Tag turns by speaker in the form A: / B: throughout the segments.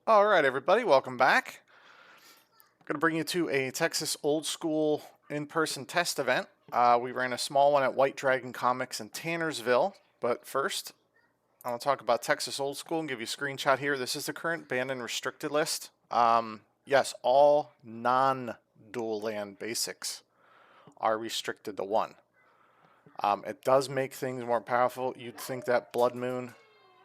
A: All right, everybody, welcome back. I'm going to bring you to a Texas old school in-person test event. We ran a small one at White Dragon Comics in Tannersville, but first, I want to talk about Texas old school and give you a screenshot here. This is the current banned and restricted list. Yes, all non-dual land basics are restricted to one. It does make things more powerful. You'd think that Blood Moon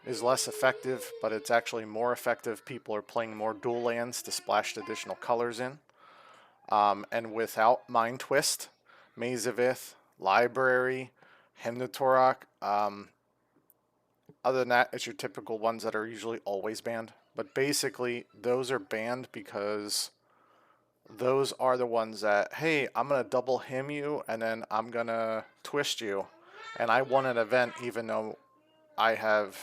A: is less effective, but it's actually more effective. People are playing more dual lands to splash additional colors in. And without Mind Twist, Maze of Ith, Library, Hymn to Torok, other than that, it's your typical ones that are usually always banned. But basically, those are banned because those are the ones that, hey, I'm going to double hymn you, and then I'm going to twist you. And I won an event even though I have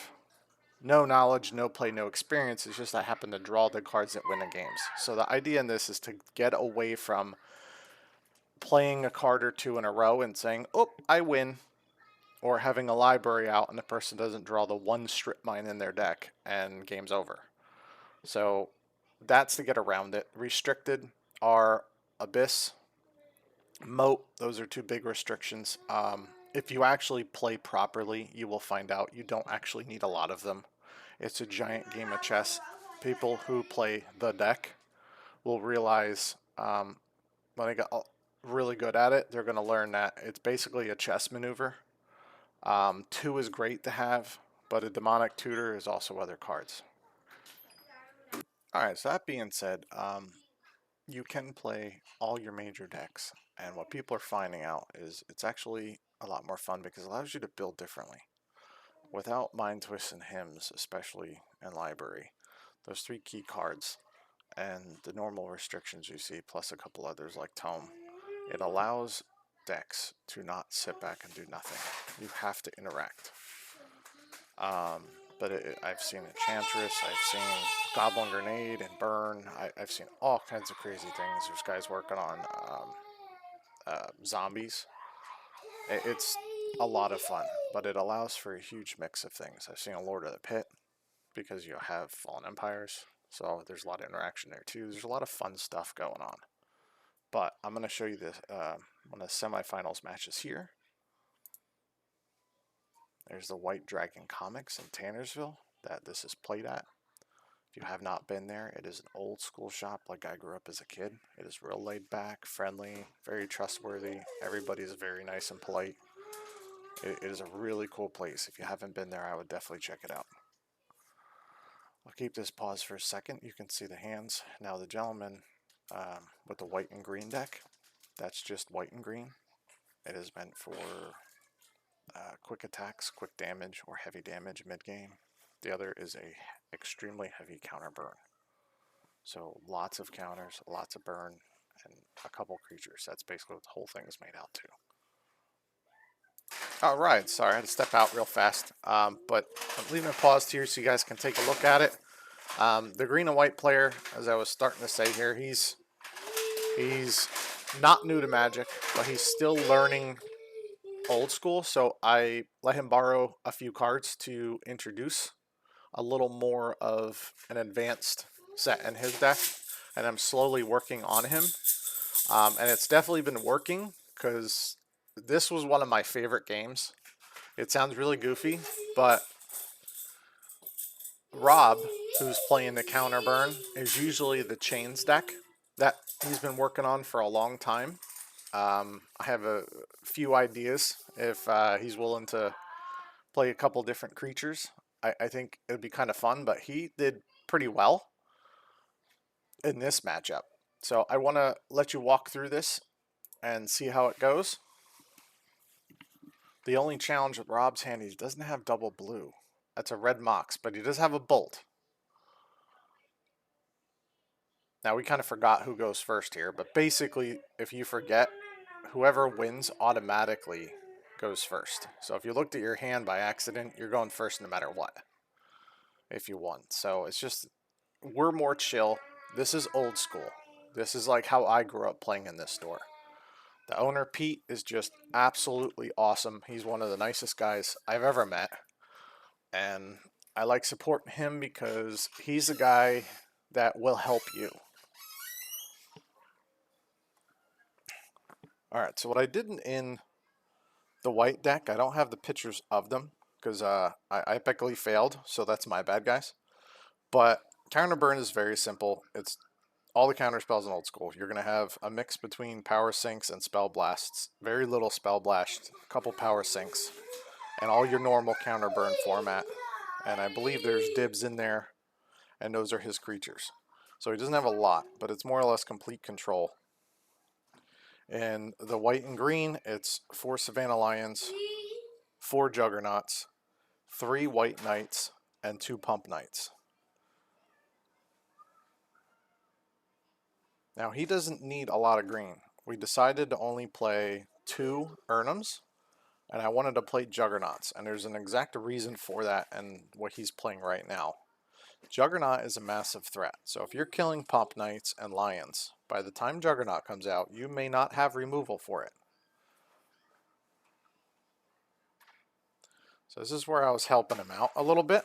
A: no knowledge, no play, no experience. It's just I happen to draw the cards that win the games. So the idea in this is to get away from playing a card or two in a row and saying, oh, I win, or having a library out and the person doesn't draw the one strip mine in their deck and game's over. So that's to get around it. Restricted are Abyss, Moat. Those are two big restrictions. If you actually play properly, you will find out you don't actually need a lot of them. It's a giant game of chess. People who play the deck will realize when they get really good at it, they're going to learn that it's basically a chess maneuver. Two is great to have, but a demonic tutor is also other cards. All right, so that being said, you can play all your major decks, and what people are finding out is it's actually a lot more fun because it allows you to build differently. Without Mind Twists and Hymns, especially in Library, those three key cards, and the normal restrictions you see, plus a couple others like Tome, it allows decks to not sit back and do nothing. You have to interact. But I've seen Enchantress, I've seen Goblin Grenade and Burn. I've seen all kinds of crazy things. There's guys working on zombies. It's a lot of fun, but it allows for a huge mix of things. I've seen a Lord of the Pit because you have Fallen Empires, so there's a lot of interaction there too. There's a lot of fun stuff going on. But I'm going to show you this one of the semifinals matches here. There's the White Dragon Comics in Tannersville that this is played at. If you have not been there, it is an old school shop like I grew up as a kid. It is real laid back, friendly, very trustworthy. Everybody's very nice and polite. It is a really cool place. If you haven't been there, I would definitely check it out. I'll keep this paused for a second. You can see the hands. Now the gentleman with the white and green deck, that's just white and green. It is meant for quick attacks, quick damage, or heavy damage mid-game. The other is a extremely heavy counter burn. So lots of counters, lots of burn, and a couple creatures. That's basically what the whole thing is made out to. All right, sorry, I had to step out real fast, but I'm leaving it paused here so you guys can take a look at it. The green and white player, as I was starting to say here, he's not new to Magic, but he's still learning old school, so I let him borrow a few cards to introduce a little more of an advanced set in his deck, and I'm slowly working on him. And it's definitely been working because this was one of my favorite games. It sounds really goofy, but Rob, who's playing the counter burn, is usually the chains deck that he's been working on for a long time. I have a few ideas if he's willing to play a couple different creatures. I think it'd be kind of fun, but he did pretty well in this matchup. So I want to let you walk through this and see how it goes. The only challenge with Rob's hand, he doesn't have double blue. That's a red Mox, but he does have a Bolt. Now we kind of forgot who goes first here, but basically if you forget, whoever wins automatically goes first. So if you looked at your hand by accident, you're going first no matter what if you won. So it's just, we're more chill. This is old school. This is like how I grew up playing in this store. The owner, Pete, is just absolutely awesome. He's one of the nicest guys I've ever met. And I like supporting him because he's the guy that will help you. All right, so what I did in the white deck, I don't have the pictures of them because I epically failed, so that's my bad, guys. But counter burn is very simple. It's all the counter spells in old school. You're going to have a mix between power sinks and spell blasts. Very little spell blast, a couple power sinks, and all your normal counter burn format. And I believe there's dibs in there, and those are his creatures. So he doesn't have a lot, but it's more or less complete control. And the white and green, it's 4 Savannah Lions, 4 Juggernauts, 3 White Knights, and 2 Pump Knights. Now he doesn't need a lot of green. We decided to only play 2 Urnums, and I wanted to play Juggernauts, and there's an exact reason for that and what he's playing right now. Juggernaut is a massive threat, so if you're killing Pump Knights and Lions, by the time Juggernaut comes out, you may not have removal for it. So this is where I was helping him out a little bit.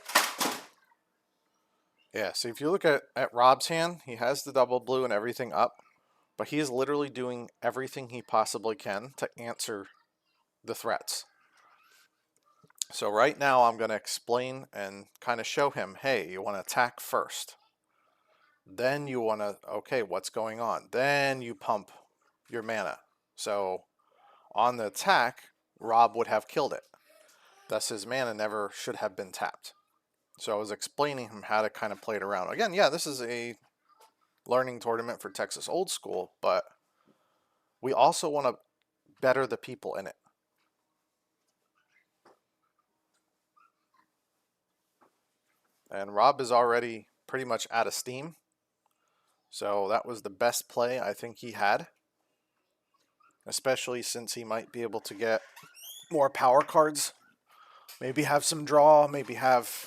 A: Yeah, so if you look at Rob's hand, he has the double blue and everything up, but he is literally doing everything he possibly can to answer the threats. So right now I'm going to explain and kind of show him, hey, you want to attack first. Then you want to, okay, what's going on? Then you pump your mana. So on the attack, Rob would have killed it. Thus his mana never should have been tapped. So I was explaining him how to kind of play it around. Again, yeah, this is a learning tournament for Texas Old School, but we also want to better the people in it. And Rob is already pretty much out of steam. So that was the best play I think he had. Especially since he might be able to get more power cards. Maybe have some draw, maybe have...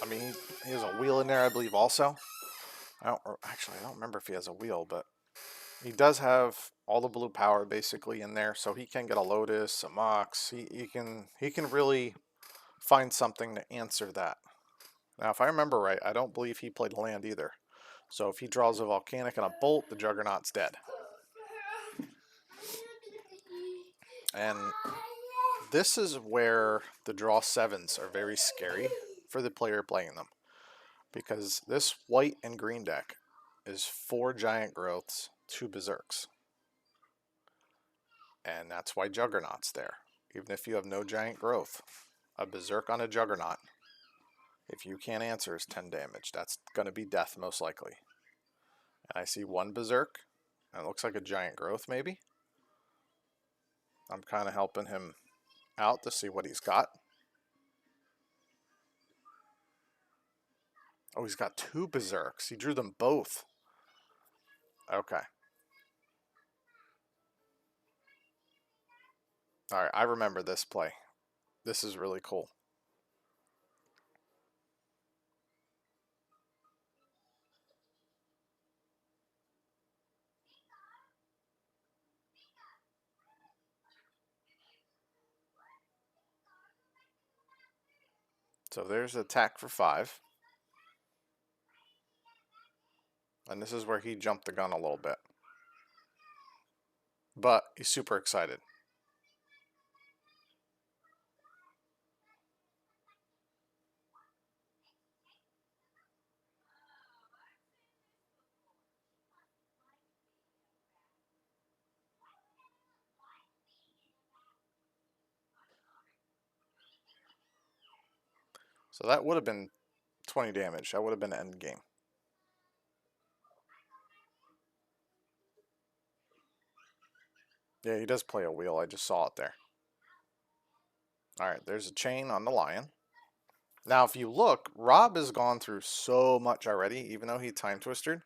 A: I mean, he has a wheel in there, I believe, also. I don't remember if he has a wheel, but he does have all the blue power basically in there, so he can get a Lotus, a Mox. He can really find something to answer that. Now, if I remember right, I don't believe he played land either. So if he draws a Volcanic and a Bolt, the Juggernaut's dead. And this is where the draw 7s are very scary for the player playing them. Because this white and green deck is 4 Giant Growths, 2 Berserks. And that's why Juggernaut's there. Even if you have no Giant Growth, a Berserk on a Juggernaut, if you can't answer, is 10 damage. That's going to be death most likely. And I see 1 Berserk, and it looks like a Giant Growth maybe. I'm kind of helping him out to see what he's got. Oh, he's got 2 Berserks. He drew them both. Okay. Alright, I remember this play. This is really cool. So there's attack for 5. And this is where he jumped the gun a little bit. But he's super excited. So that would have been 20 damage. That would have been end game. Yeah, he does play a wheel. I just saw it there. Alright, there's a chain on the lion. Now, if you look, Rob has gone through so much already, even though he time twisted.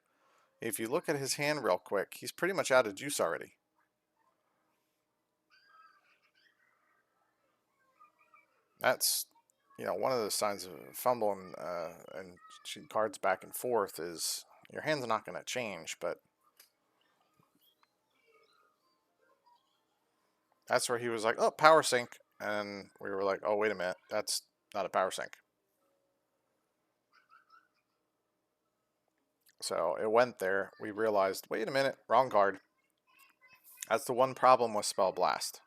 A: If you look at his hand real quick, he's pretty much out of juice already. That's, one of the signs of fumbling and shooting cards back and forth is your hand's not going to change, but that's where he was like, oh, power sink. And we were like, oh, wait a minute. That's not a power sink. So it went there. We realized, wait a minute, wrong card. That's the one problem with Spell Blast.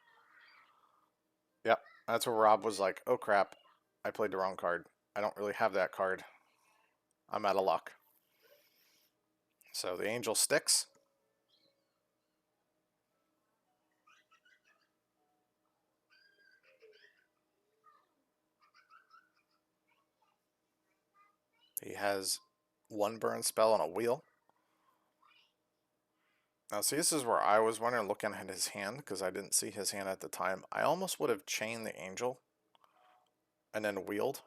A: Yep, that's where Rob was like, oh crap, I played the wrong card. I don't really have that card. I'm out of luck. So the Angel sticks. He has one burn spell and a wheel. Now see, this is where I was wondering, looking at his hand, because I didn't see his hand at the time. I almost would have chained the Angel and then wheeled.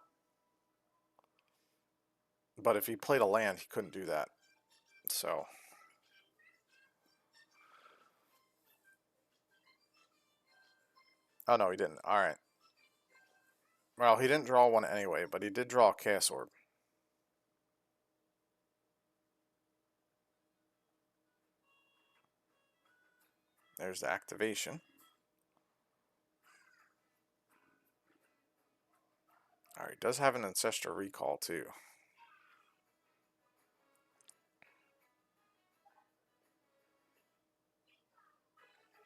A: But if he played a land, he couldn't do that. So... oh no, he didn't. Alright. Well, he didn't draw one anyway, but he did draw a Chaos Orb. There's the activation. Alright, does have an Ancestral Recall too.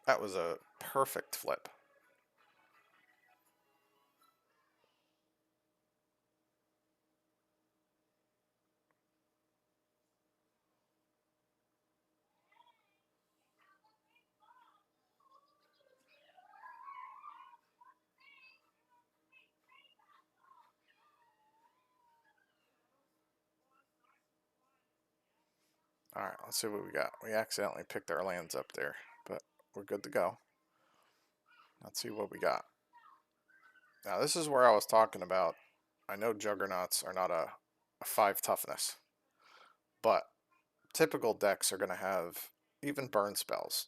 A: That was a perfect flip. Alright, let's see what we got. We accidentally picked our lands up there, but we're good to go. Let's see what we got. Now this is where I was talking about. I know Juggernauts are not a 5 toughness, but typical decks are going to have even burn spells.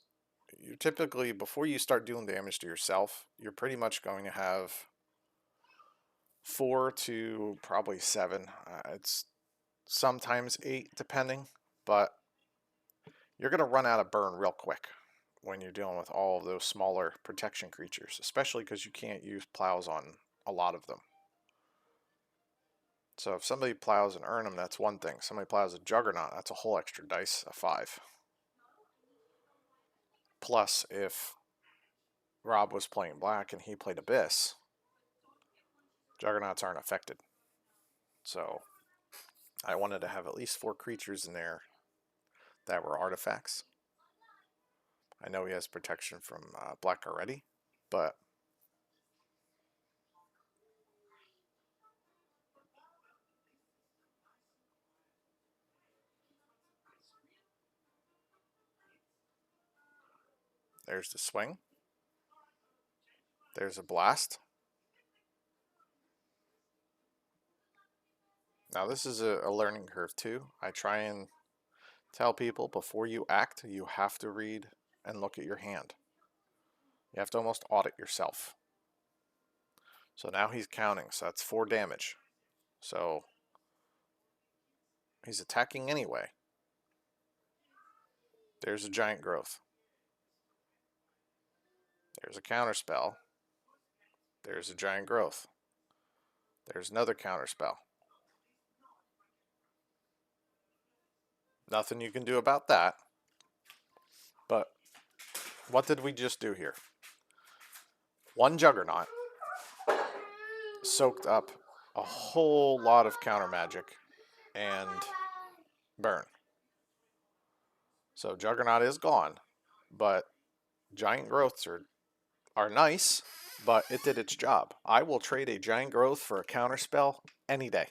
A: You typically, before you start doing damage to yourself, you're pretty much going to have 4 to probably 7. It's sometimes 8 depending, but you're going to run out of burn real quick when you're dealing with all of those smaller protection creatures, especially because you can't use plows on a lot of them. So if somebody plows an Urnum, that's one thing. Somebody plows a Juggernaut, that's a whole extra dice, a 5. Plus, if Rob was playing black and he played Abyss, Juggernauts aren't affected. So I wanted to have at least 4 creatures in there that were artifacts. I know he has protection from black already, but there's the swing. There's a blast. Now this is a learning curve too. I try and tell people before you act, you have to read and look at your hand. You have to almost audit yourself. So now he's counting, so that's 4 damage. So he's attacking anyway. There's a giant growth. There's a counter spell. There's a giant growth. There's another counter spell. Nothing you can do about that. But what did we just do here? One Juggernaut soaked up a whole lot of counter magic and burn. So Juggernaut is gone, but giant growths are nice, but it did its job. I will trade a giant growth for a counter spell any day.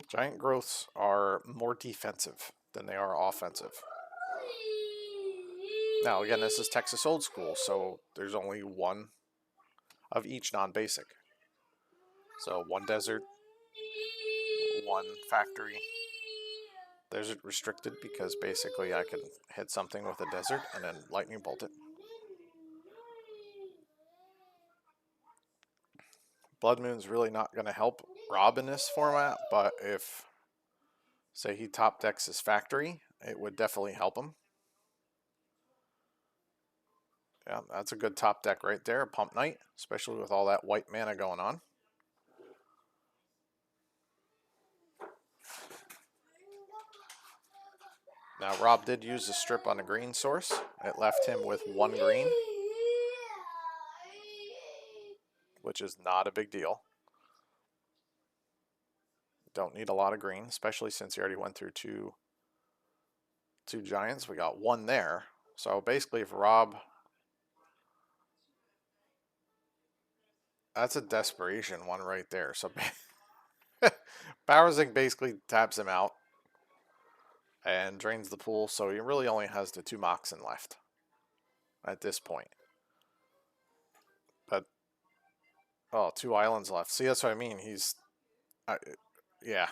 A: Giant growths are more defensive than they are offensive. Now, again, this is Texas old school, so there's only one of each non-basic. So one desert, one factory. Desert restricted because basically I can hit something with a desert and then lightning bolt it. Blood Moon's really not going to help Rob in this format, but if, say, he top decks his factory, it would definitely help him. Yeah, that's a good top deck right there, Pump Knight, especially with all that white mana going on. Now, Rob did use the strip on a green source. It left him with 1 green, which is not a big deal. Don't need a lot of green, especially since he already went through two giants. We got 1 there. So basically, if Rob... That's a desperation one right there. So Berserk basically taps him out and drains the pool. So he really only has the 2 Moxen left at this point. But, oh, 2 islands left. See, that's what I mean. He's... yeah.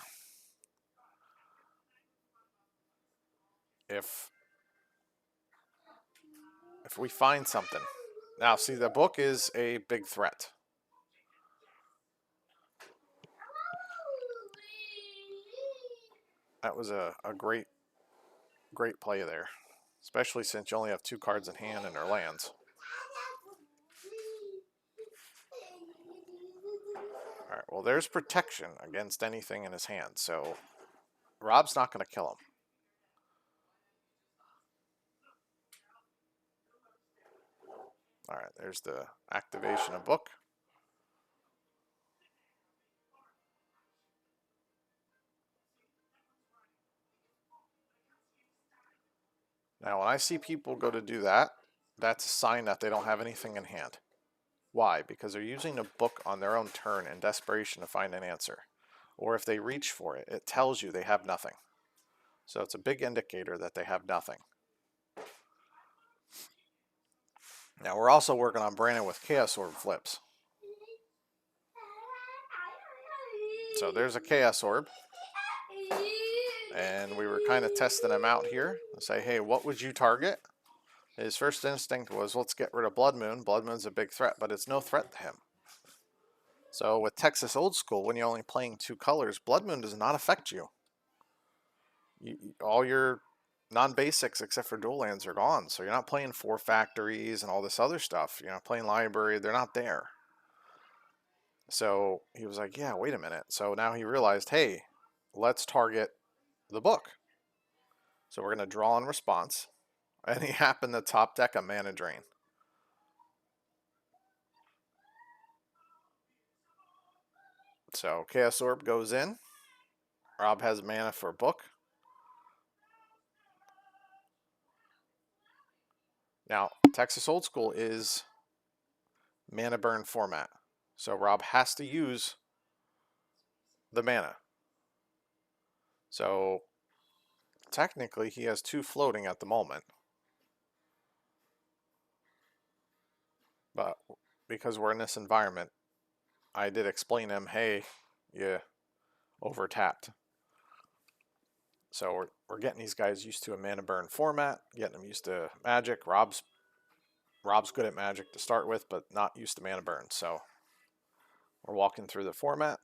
A: If we find something. Now, see, the book is a big threat. That was a great play there. Especially since you only have 2 cards in hand and they're lands. Alright, well, there's protection against anything in his hand, so Rob's not going to kill him. Alright, there's the activation of book. Now, when I see people go to do that, that's a sign that they don't have anything in hand. Why? Because they're using a book on their own turn in desperation to find an answer. Or if they reach for it, it tells you they have nothing. So it's a big indicator that they have nothing. Now, we're also working on Brandon with Chaos Orb flips. So there's a Chaos Orb. And we were kind of testing him out here. Say, hey, what would you target? His first instinct was, let's get rid of Blood Moon. Blood Moon's a big threat, but it's no threat to him. So with Texas Old School, when you're only playing 2 colors, Blood Moon does not affect you. All your non-basics except for dual lands are gone. So you're not playing 4 factories and all this other stuff. You're not playing library. They're not there. So he was like, yeah, wait a minute. So now he realized, hey, let's target the book. So we're going to draw in response. And he happened to top deck a Mana Drain. So Chaos Orb goes in. Rob has mana for a book. Now, Texas Old School is mana burn format. So Rob has to use the mana. So technically he has 2 floating at the moment. But because we're in this environment, I did explain to him, hey, you over-tapped. So we're getting these guys used to a mana burn format, getting them used to Magic. Rob's good at Magic to start with, but not used to mana burn. So we're walking through the format.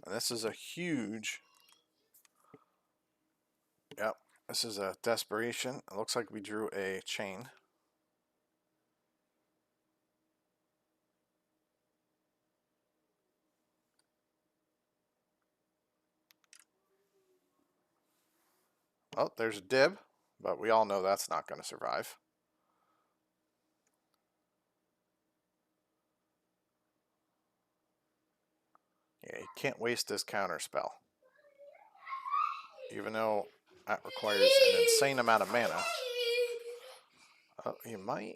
A: And this is a huge... Yep, this is a desperation. It looks like we drew a chain. Oh, there's a dib, but we all know that's not going to survive. Yeah, you can't waste this counter spell. Even though that requires an insane amount of mana. He might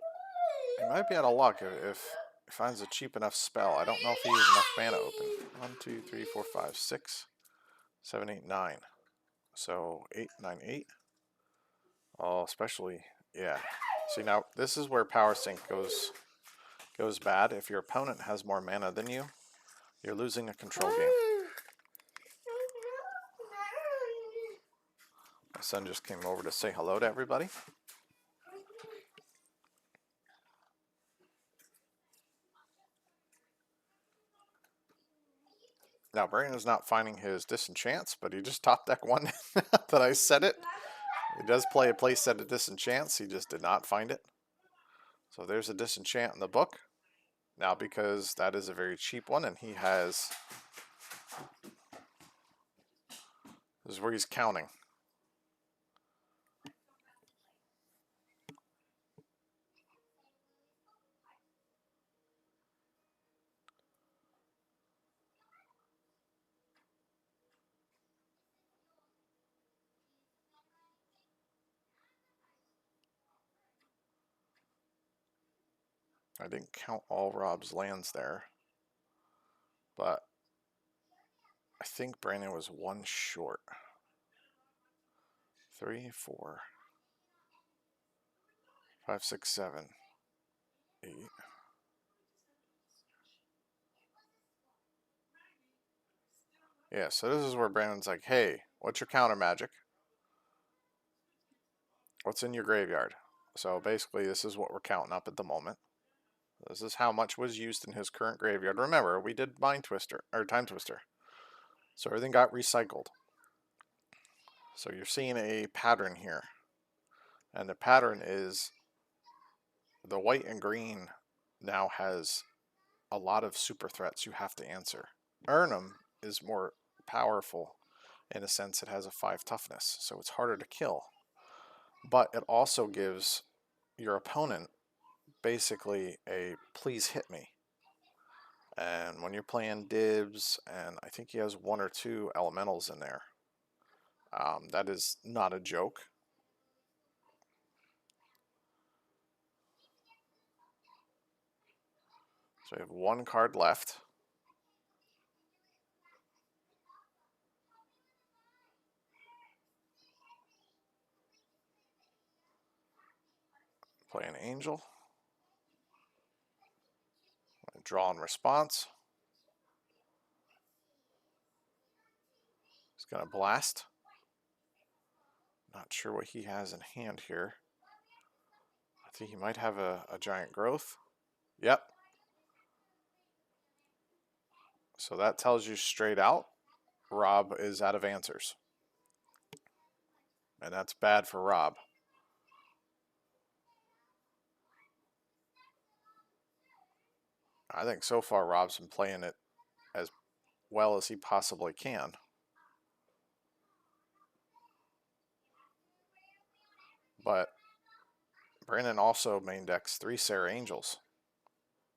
A: be out of luck if he finds a cheap enough spell. I don't know if he has enough mana open. 1, 2, 3, 4, 5, 6, 7, 8, 9. So 8, 9, 8. Oh, especially, yeah. See, now this is where Power Sync goes bad. If your opponent has more mana than you, you're losing a control game. My son just came over to say hello to everybody. Now, Brandon's not finding his disenchants, but he just top deck one that I said it. He does play a play set of disenchants. He just did not find it. So there's a disenchant in the book. Now, because that is a very cheap one, and he has... This is where he's counting. I didn't count all Rob's lands there, but I think Brandon was one short. 3, 4, 5, 6, 7, 8. Yeah, so this is where Brandon's like, hey, what's your counter magic? What's in your graveyard? So basically, this is what we're counting up at the moment. This is how much was used in his current graveyard. Remember, we did Mind Twister, or Time Twister. So everything got recycled. So you're seeing a pattern here. And the pattern is the white and green now has a lot of super threats you have to answer. Urnum is more powerful in a sense. It has a 5 toughness, so it's harder to kill. But it also gives your opponent basically a please hit me. And when you're playing dibs, and I think he has 1 or 2 elementals in there, that is not a joke. So we have 1 card left. Play an angel. Draw in response. He's going to blast. Not sure what he has in hand here. I think he might have a giant growth. Yep. So that tells you straight out, Rob is out of answers. And that's bad for Rob. I think so far Rob's been playing it as well as he possibly can. But Brandon also main decks 3 Sarah Angels.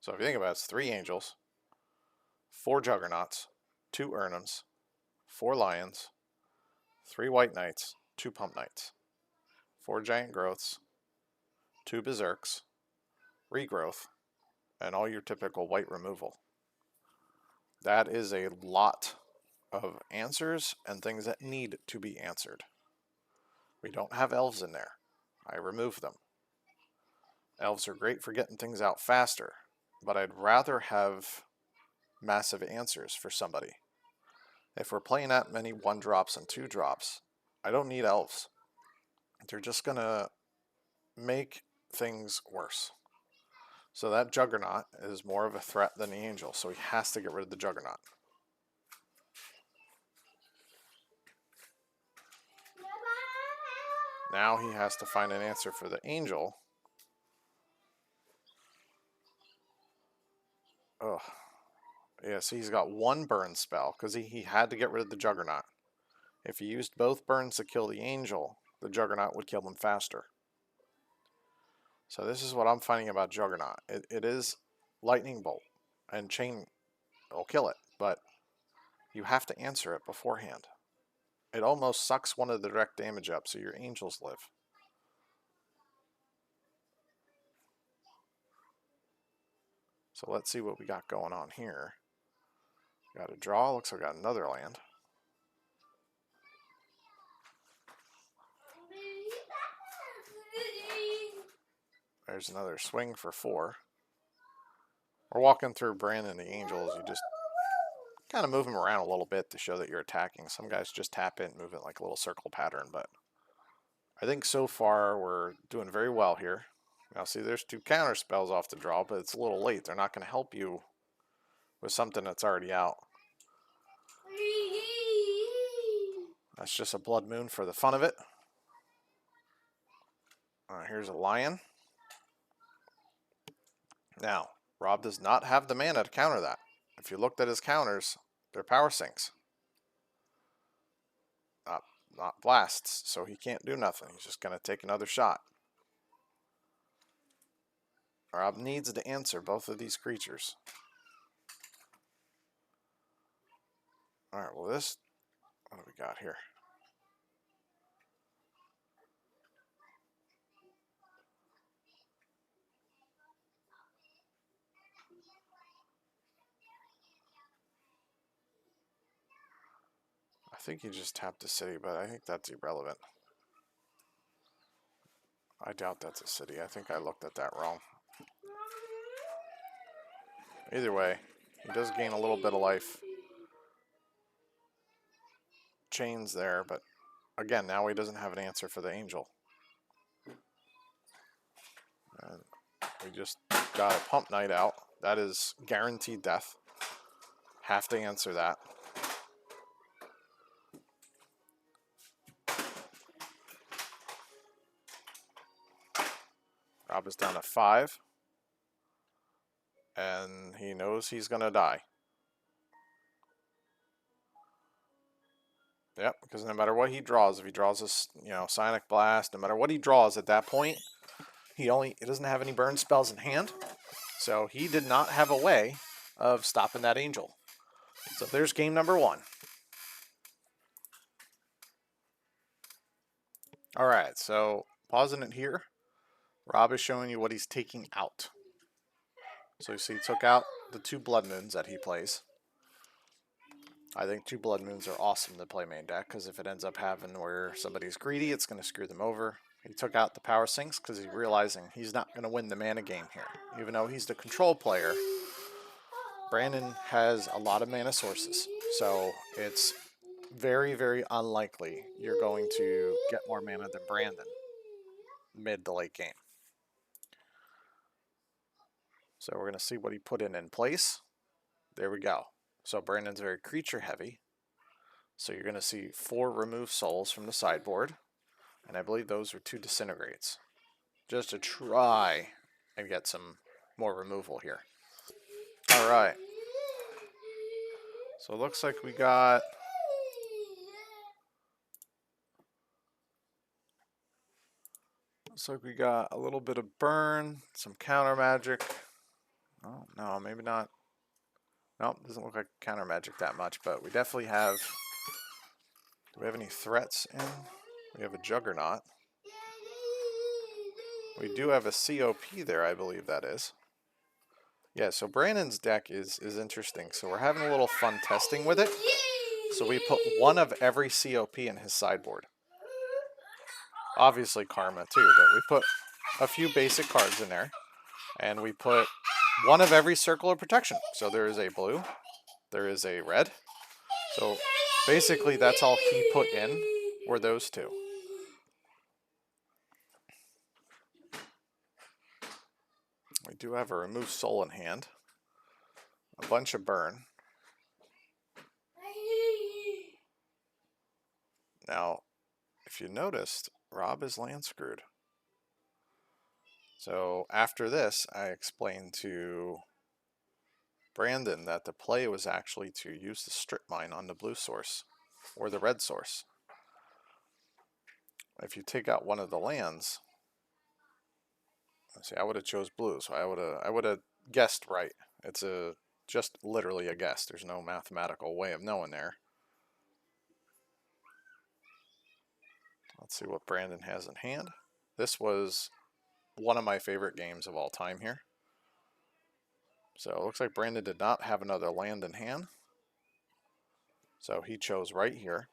A: So if you think about it, it's 3 Angels, 4 Juggernauts, 2 Urnums, 4 Lions, 3 White Knights, 2 Pump Knights, 4 Giant Growths, 2 Berserks, Regrowth, and all your typical white removal. That is a lot of answers and things that need to be answered. We don't have elves in there. I removed them. Elves are great for getting things out faster, but I'd rather have massive answers for somebody. If we're playing that many 1-drops and 2-drops, I don't need elves. They're just going to make things worse. So that Juggernaut is more of a threat than the Angel, so he has to get rid of the Juggernaut. Now he has to find an answer for the Angel. Ugh. Yeah, so he's got 1 burn spell, because he had to get rid of the Juggernaut. If he used both burns to kill the Angel, the Juggernaut would kill them faster. So this is what I'm finding about Juggernaut. It is Lightning Bolt, and Chain will kill it, but you have to answer it beforehand. It almost sucks one of the direct damage up so your Angels live. So let's see what we got going on here. Got a draw, looks like I got another land. There's another swing for 4. We're walking through Brandon the Angels. You just kind of move them around a little bit to show that you're attacking. Some guys just tap in, move it like a little circle pattern, but I think so far we're doing very well here. Now see, there's 2 counter spells off the draw, but it's a little late. They're not going to help you with something that's already out. That's just a blood moon for the fun of it. Here's a lion. Now, Rob does not have the mana to counter that. If you looked at his counters, they're power sinks. Not blasts, so he can't do nothing. He's just going to take another shot. Rob needs to answer both of these creatures. Alright, well this... What do we got here? I think he just tapped a city, but I think that's irrelevant. I doubt that's a city. I think I looked at that wrong. Either way, he does gain a little bit of life. Chains there, but again, now he doesn't have an answer for the angel. And we just got a pump knight out. That is guaranteed death. Have to answer that. Rob is down to 5. And he knows he's going to die. Yep, because no matter what he draws, if he draws a Sonic Blast, no matter what he draws at that point, he doesn't have any burn spells in hand. So he did not have a way of stopping that angel. So there's game number 1. Alright, so pausing it here. Rob is showing you what he's taking out. So you see he took out the 2 Blood Moons that he plays. I think 2 Blood Moons are awesome to play main deck, because if it ends up having where somebody's greedy, it's going to screw them over. He took out the Power Sinks because he's realizing he's not going to win the mana game here. Even though he's the control player, Brandon has a lot of mana sources. So it's very, very unlikely you're going to get more mana than Brandon mid to late game. So we're going to see what he put in place. There we go. So Brandon's very creature heavy. So you're going to see 4 remove souls from the sideboard. And I believe those are 2 disintegrates. Just to try and get some more removal here. Alright. So it looks like we got... Looks like we got a little bit of burn, some counter magic. Oh, no, maybe not. Nope, doesn't look like counter magic that much, but we definitely have... Do we have any threats in? We have a Juggernaut. We do have a COP there, I believe that is. Yeah, so Brandon's deck is interesting. So we're having a little fun testing with it. So we put 1 of every COP in his sideboard. Obviously Karma too, but we put a few basic cards in there. And we put 1 of every circle of protection. So there is a blue, there is a red. So basically that's all he put in were those 2. We do have a remove soul in hand. A bunch of burn. Now, if you noticed, Rob is land screwed. So after this, I explained to Brandon that the play was actually to use the strip mine on the blue source or the red source. If you take out one of the lands, let's see, I would have chose blue, so I would have guessed right. It's just literally a guess. There's no mathematical way of knowing there. Let's see what Brandon has in hand. This was one of my favorite games of all time here. So it looks like Brandon did not have another land in hand. So he chose right here.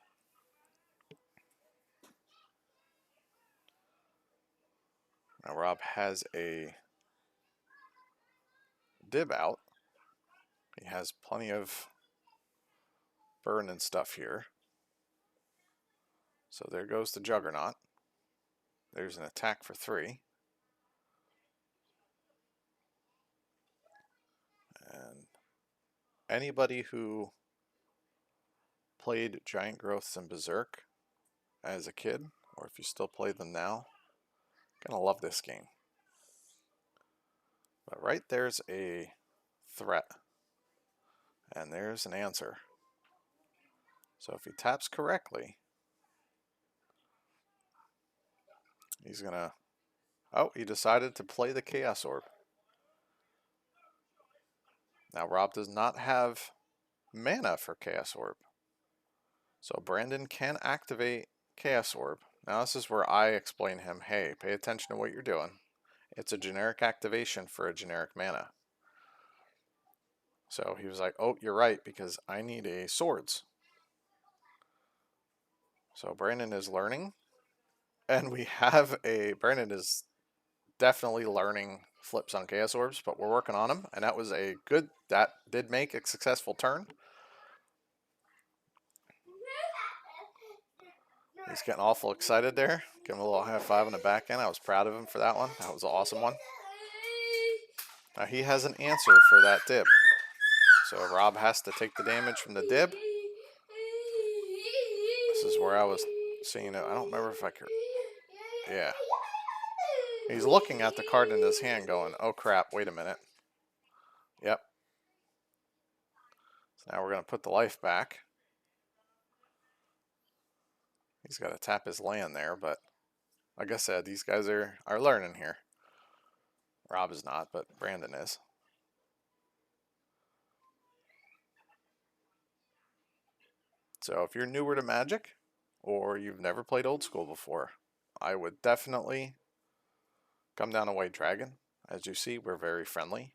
A: Now Rob has a dib out. He has plenty of burn and stuff here. So there goes the Juggernaut. There's an attack for 3. And anybody who played Giant Growths and Berserk as a kid, or if you still play them now, gonna love this game. But right there's a threat, and there's an answer. So if he taps correctly, he's gonna... Oh, he decided to play the Chaos Orb. Now Rob does not have mana for Chaos Orb, so Brandon can activate Chaos Orb. Now this is where I explain him, hey, pay attention to what you're doing. It's a generic activation for a generic mana. So he was like, oh, you're right, because I need a swords. So Brandon is learning, and we have a... Brandon is definitely learning flips on Chaos Orbs, but we're working on them, and that was a good... That did make a successful turn. He's getting awful excited there. Give him a little high five on the back end. I was proud of him for that one. That was an awesome one. Now he has an answer for that dib. So Rob has to take the damage from the dib. This is where I was seeing it. I don't remember if I could... Yeah. He's looking at the card in his hand going, oh crap, wait a minute. Yep. So now we're going to put the life back. He's got to tap his land there, but like I said, these guys are learning here. Rob is not, but Brandon is. So if you're newer to Magic, or you've never played Old School before, I would definitely come down to White Dragon. As you see, we're very friendly.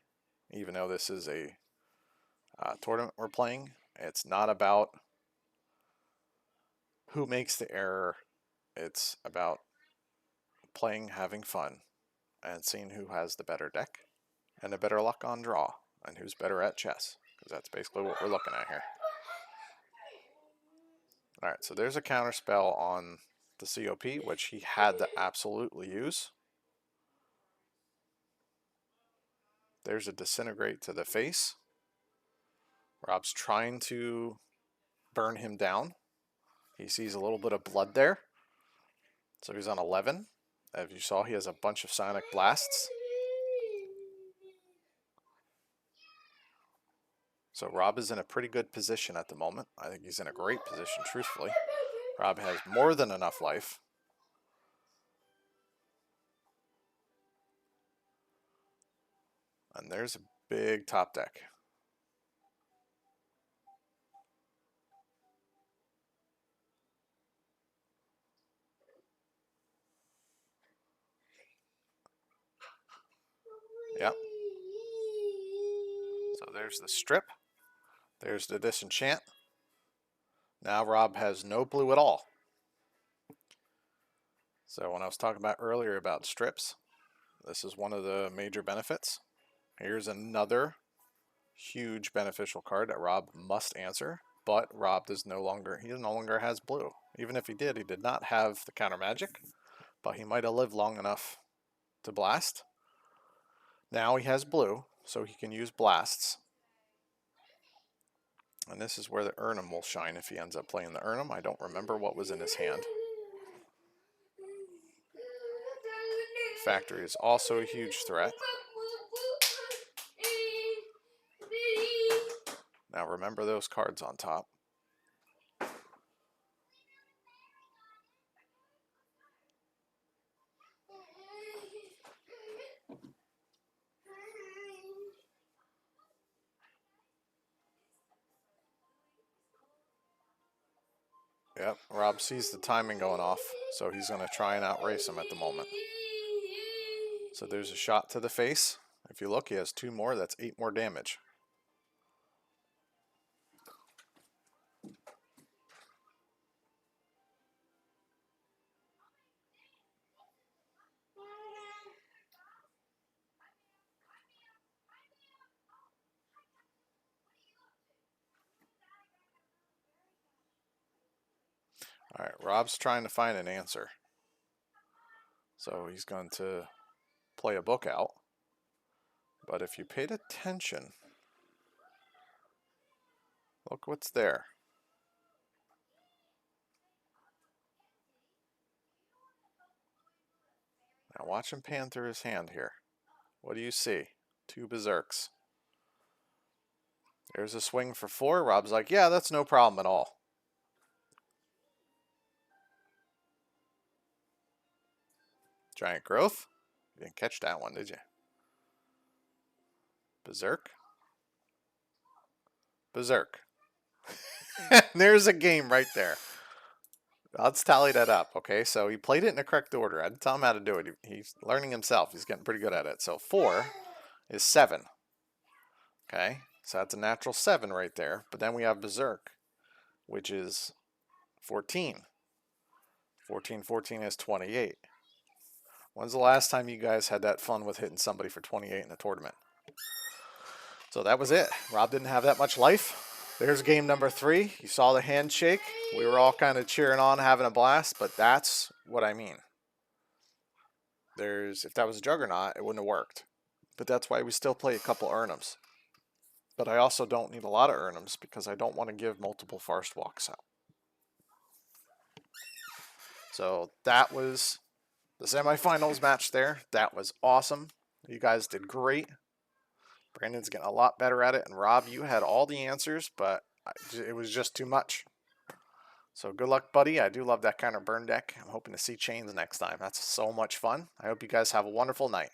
A: Even though this is a tournament we're playing, it's not about who makes the error. It's about playing, having fun, and seeing who has the better deck and the better luck on draw, and who's better at chess, because that's basically what we're looking at here. Alright, so there's a counter spell on the COP, which he had to absolutely use. There's a disintegrate to the face. Rob's trying to burn him down. He sees a little bit of blood there. So he's on 11. As you saw, he has a bunch of Sonic Blasts. So Rob is in a pretty good position at the moment. I think he's in a great position, truthfully. Rob has more than enough life. And there's a big top deck. Yep. So there's the strip. There's the disenchant. Now Rob has no blue at all. So when I was talking about earlier about strips, this is one of the major benefits. Here's another huge beneficial card that Rob must answer, but Rob does no longer has blue. Even if he did not have the counter magic, but he might have lived long enough to blast. Now he has blue, so he can use blasts. And this is where the Urnum will shine if he ends up playing the Urnum. I don't remember what was in his hand. Factory is also a huge threat. Now remember those cards on top. Yep, Rob sees the timing going off, so he's going to try and outrace him at the moment. So there's a shot to the face. If you look, he has 2 more. That's 8 more damage. Alright, Rob's trying to find an answer. So he's going to play a book out. But if you paid attention, look what's there. Now watch him pan through his hand here. What do you see? 2 Berserks. There's a swing for 4. Rob's like, yeah, that's no problem at all. Giant Growth. You didn't catch that one, did you? Berserk. Berserk. There's a game right there. Let's tally that up, okay? So he played it in the correct order. I didn't tell him how to do it. He's learning himself. He's getting pretty good at it. So 4 is 7. Okay? So that's a natural 7 right there. But then we have Berserk, which is 14. 14 is 28. When's the last time you guys had that fun with hitting somebody for 28 in a tournament? So that was it. Rob didn't have that much life. There's game number 3. You saw the handshake. We were all kind of cheering on, having a blast, but that's what I mean. If that was Juggernaut, it wouldn't have worked. But that's why we still play a couple Earnums. But I also don't need a lot of Earnums because I don't want to give multiple Farce Walks out. So that was the semifinals match there. That was awesome. You guys did great. Brandon's getting a lot better at it. And Rob, you had all the answers, but it was just too much. So good luck, buddy. I do love that kind of burn deck. I'm hoping to see chains next time. That's so much fun. I hope you guys have a wonderful night.